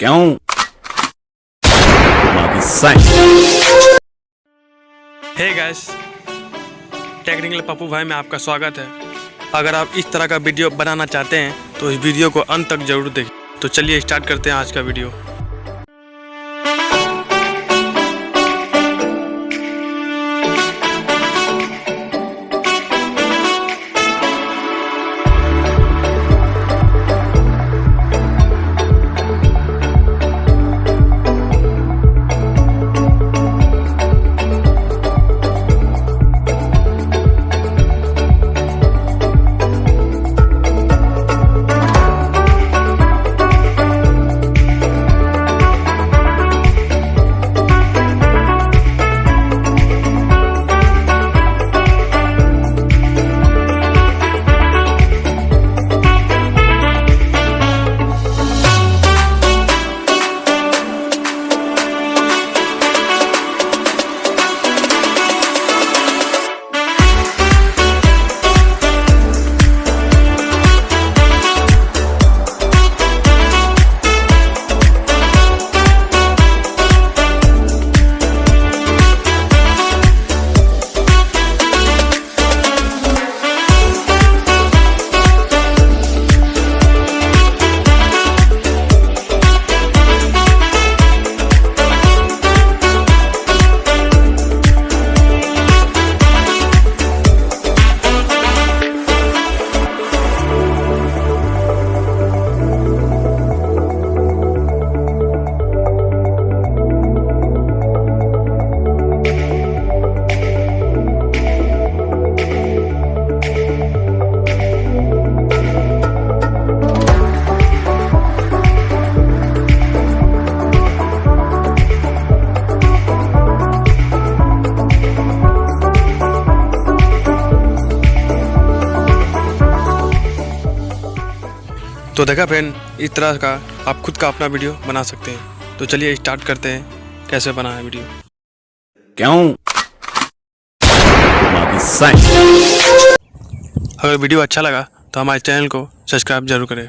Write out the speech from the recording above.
क्यों? Hey guys, technical Pappu भाई में आपका स्वागत है। अगर आप इस तरह का वीडियो बनाना चाहते हैं तो इस वीडियो को अंत तक जरूर देखें। तो चलिए स्टार्ट करते हैं आज का वीडियो। तो देखा फ्रेंड, इस तरह का आप खुद का अपना वीडियो बना सकते हैं। तो चलिए स्टार्ट करते हैं कैसे बना है वीडियो। क्यों? अगर वीडियो अच्छा लगा तो हमारे चैनल को सब्सक्राइब जरूर करें।